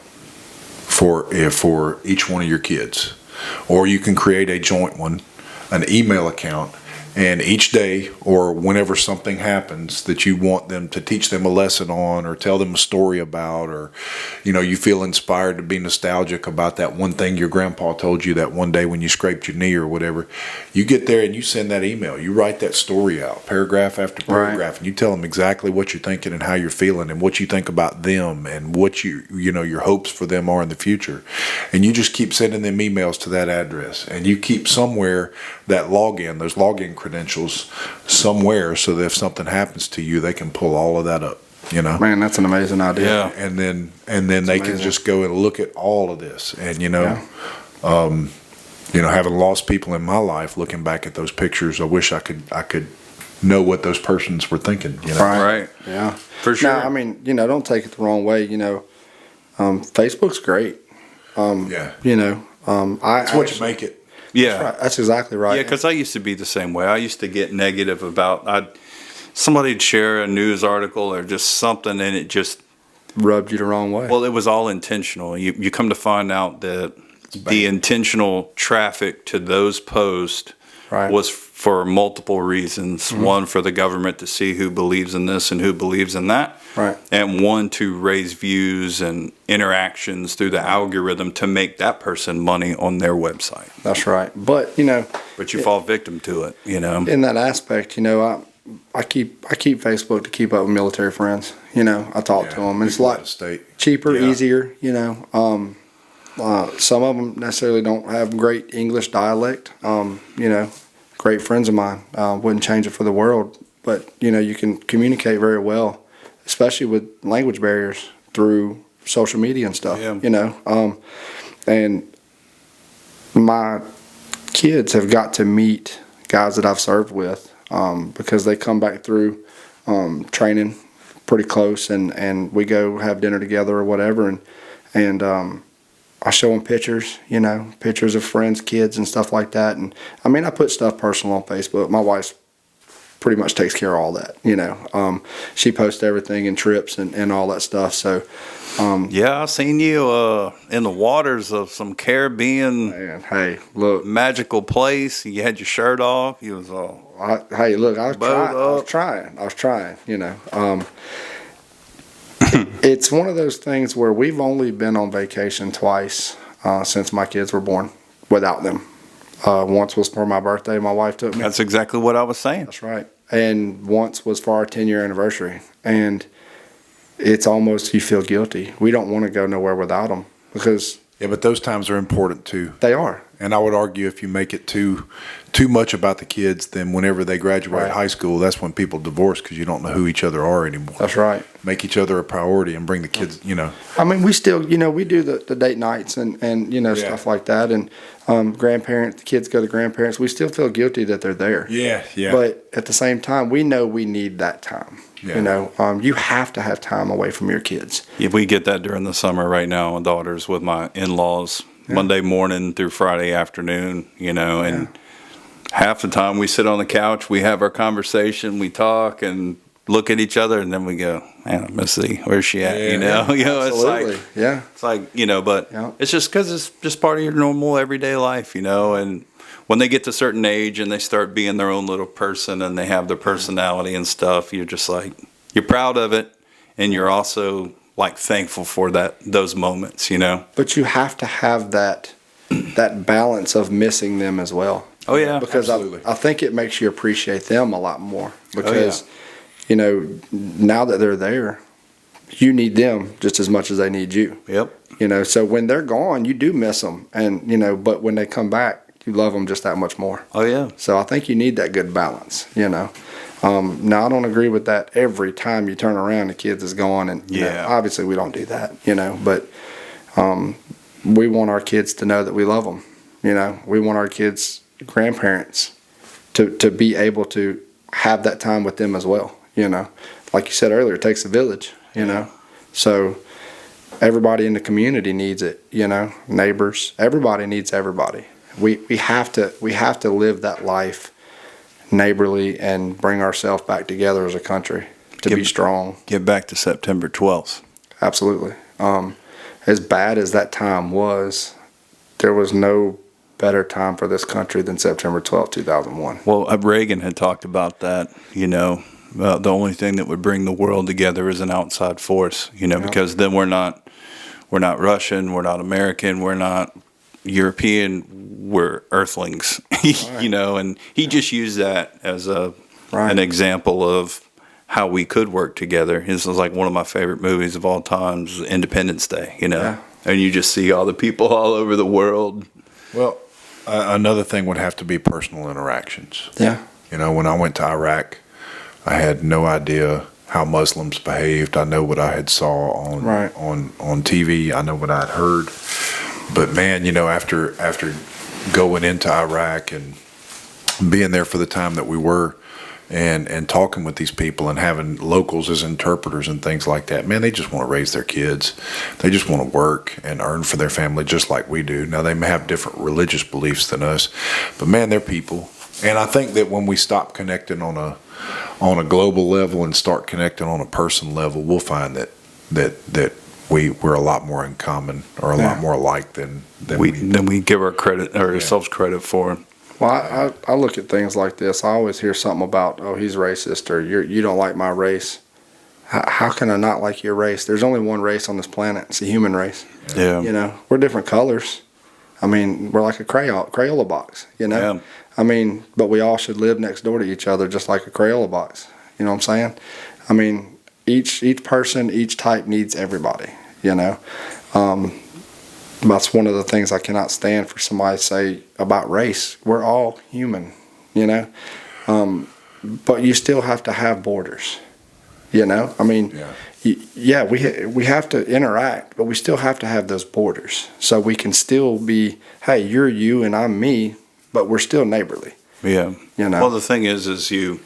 for each one of your kids, or you can create a joint one, an email account. And each day or whenever something happens that you want them to teach them a lesson on or tell them a story about, or, you know, you feel inspired to be nostalgic about that one thing your grandpa told you that one day when you scraped your knee or whatever, you get there and you send that email. You write that story out, paragraph after paragraph, Right. and you tell them exactly what you're thinking and how you're feeling and what you think about them and what you know, your hopes for them are in the future. And you just keep sending them emails to that address, and you keep somewhere that login, those login credentials somewhere, so that if something happens to you, they can pull all of that up, you know. Man, that's an amazing idea. Yeah. And then they can amazing. just go and look at all of this, and you know, Yeah. you know, having lost people in my life, looking back at those pictures, I wish I could know what those persons were thinking, you know. Right. Yeah. For sure. Now, I mean, you know, don't take it the wrong way. You know, Facebook's great. Yeah, You know, that's what you make it. Yeah. Right, that's exactly right. Yeah, because I used to be the same way. I used to get negative about somebody'd share a news article or just something, and it just rubbed you the wrong way. well, it was all intentional. You come to find out that the intentional traffic to those posts Right. was for multiple reasons. Mm-hmm. One, for the government to see who believes in this and who believes in that. Right. And one, to raise views and interactions through the algorithm to make that person money on their website. That's right. But you know, But you fall victim to it, you know. in that aspect, you know, I keep Facebook to keep up with military friends. You know, I talk to them, and it's a People out lot of state. cheaper, Yeah. easier. You know, some of them necessarily don't have great English dialect. You know, great friends of mine, wouldn't change it for the world. But you know, you can communicate very well, especially with language barriers through social media and stuff. Yeah. You know, and my kids have got to meet guys that I've served with because they come back through training pretty close, and we go have dinner together or whatever, and I show them pictures, you know, pictures of friends, kids, and stuff like that. And I mean, I put stuff personal on Facebook. My wife pretty much takes care of all that, you know. She posts everything and trips and all that stuff. So, Yeah, I seen you in the waters of some Caribbean man, hey, look, magical place. You had your shirt off. You was all hey, look, I was Boat trying. up. I was trying, you know. It's one of those things where we've only been on vacation twice since my kids were born without them. Once was for my birthday. My wife took me. That's exactly what I was saying. That's right. And once was for our 10-year anniversary. And it's almost, you feel guilty. We don't want to go nowhere without them because Yeah, but those times are important too. they are. And I would argue if you make it too much about the kids, then whenever they graduate Right. high school, that's when people divorce because you don't know who each other are anymore. That's right. Make each other a priority and bring the kids, I mean, we still, we do the date nights and Yeah. stuff like that. And grandparents, the kids go to grandparents. We still feel guilty that they're there. Yeah, yeah. But at the same time, we know we need that time. Yeah. You have to have time away from your kids. If we get that during the summer right now, my daughter's with my in-laws Monday morning through Friday afternoon, and half the time we sit on the couch, we have our conversation, we talk and look at each other, and then we go, man, I miss thee. Where's she at? Absolutely. It's like, but Yeah. it's just because it's just part of your normal everyday life, and when they get to a certain age and they start being their own little person and they have their personality and stuff, you're just like, you're proud of it, and you're also like thankful for those moments, But you have to have that balance of missing them as well. Oh yeah, Because absolutely. I think it makes you appreciate them a lot more. Because, now that they're there, you need them just as much as they need you. Yep. So when they're gone, you do miss them. And, but when they come back, you love them just that much more. Oh yeah. So I think you need that good balance, Now, I don't agree with that every time you turn around, the kids is gone. And obviously we don't do that, but we want our kids to know that we love them. We want our kids' grandparents to be able to have that time with them as well. Like you said earlier, it takes a village, So everybody in the community needs it, neighbors, everybody needs everybody. We have to live that life neighborly and bring ourselves back together as a country to be strong. Get back to September 12th. Absolutely. As bad as that time was, there was no better time for this country than September 12th, 2001. Well, Reagan had talked about that, the only thing that would bring the world together is an outside force, because then we're not Russian, we're not American, we're not European, we're earthlings, and he just used that as an example of how we could work together. This is like one of my favorite movies of all times, Independence Day, and you just see all the people all over the world. Well, another thing would have to be personal interactions. Yeah. When I went to Iraq, I had no idea how Muslims behaved. I know what I had saw on TV. I know what I had heard. But man, after going into Iraq and being there for the time that we were, and talking with these people and having locals as interpreters and things like that, man, they just want to raise their kids. They just want to work and earn for their family just like we do. Now, they may have different religious beliefs than us, but man, they're people. And I think that when we stop connecting on a global level and start connecting on a person level, we'll find that we're a lot more in common, or a lot more alike than we give ourselves credit for. Well, I look at things like this. I always hear something about, oh, he's racist, or you don't like my race. How can I not like your race? There's only one race on this planet. It's the human race. Yeah. We're different colors. I mean, we're like a Crayola box, Yeah. I mean, but we all should live next door to each other just like a Crayola box. You know what I'm saying? I mean, each person, each type needs everybody, That's one of the things I cannot stand for somebody to say about race. We're all human, But you still have to have borders, I mean, we have to interact, but we still have to have those borders so we can still be, hey, you're you and I'm me, but we're still neighborly. Yeah. Well, the thing is you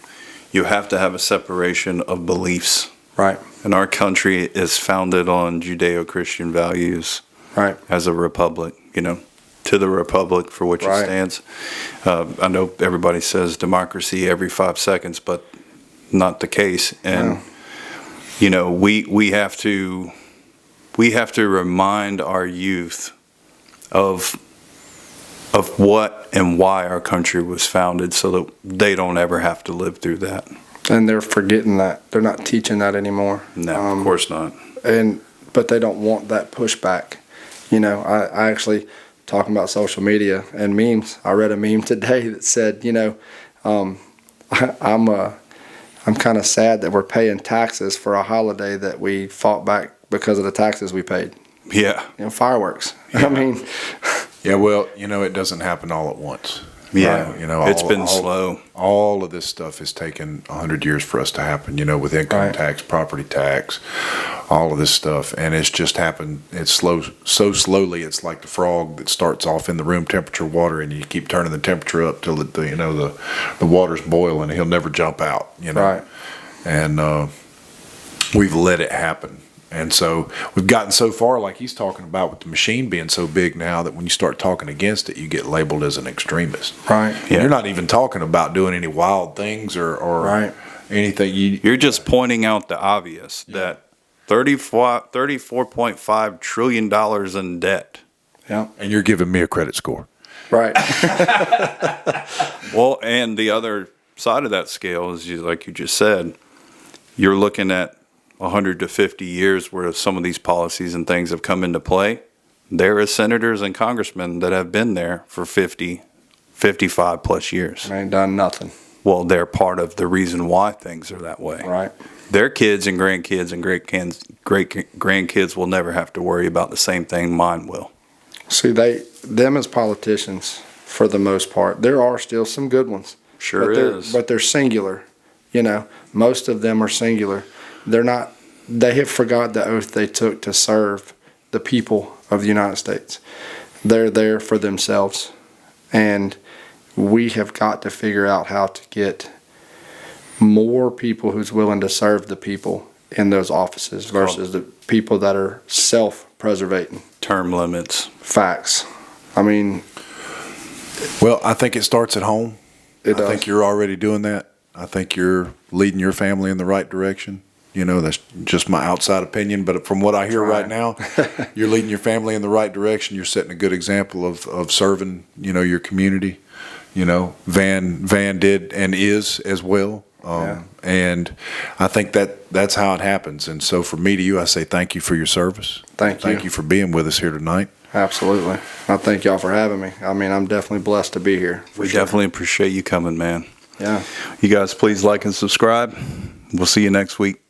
have to have a separation of beliefs. Right. And our country is founded on Judeo-Christian values. Right. As a republic, to the republic for which it stands. I know everybody says democracy every 5 seconds, but not the case. And we have to remind our youth of what and why our country was founded, so that they don't ever have to live through that. And they're forgetting that. They're not teaching that anymore. No, of course not. But they don't want that pushback. I actually, talking about social media and memes, I read a meme today that said, I'm kind of sad that we're paying taxes for a holiday that we fought back because of the taxes we paid. Yeah. Fireworks. Yeah. I mean, Yeah, well, it doesn't happen all at once. Yeah, it's been all, slow. All of this stuff has taken 100 years for us to happen, with income tax, property tax, all of this stuff. And it's just happened. It's slow, so slowly. It's like the frog that starts off in the room temperature water, and you keep turning the temperature up till the water's boiling, and he'll never jump out, Right. And we've let it happen. And so we've gotten so far, like he's talking about, with the machine being so big now, that when you start talking against it, you get labeled as an extremist. Right. Yeah. You're not even talking about doing any wild things or Right. anything. You're just pointing out the obvious, that $34.5 trillion in debt. Yeah. And you're giving me a credit score. Right. Well, and the other side of that scale is, like you just said, you're looking at 100 to 50 years where some of these policies and things have come into play. There are senators and congressmen that have been there for 50, 55 plus years. They ain't done nothing. Well, they're part of the reason why things are that way. Right. Their kids and grandkids and great grandkids will never have to worry about the same thing mine will. See, them as politicians, for the most part, there are still some good ones. Sure is. But they're singular. Most of them are singular. They have forgot the oath they took to serve the people of the United States. They're there for themselves. And we have got to figure out how to get more people who's willing to serve the people in those offices versus the people that are self-preservating. Term limits. Facts. I mean, Well, I think it starts at home. It does. I think you're already doing that. I think you're leading your family in the right direction. That's just my outside opinion, but from what I hear right now, you're leading your family in the right direction. You're setting a good example of serving, your community. Van did and is as well. And I think that's how it happens. And so from me to you, I say thank you for your service. Thank you for being with us here tonight. absolutely. I thank y'all for having me. I mean, I'm definitely blessed to be here. We definitely appreciate you coming, man. Yeah. You guys please like and subscribe. We'll see you next week.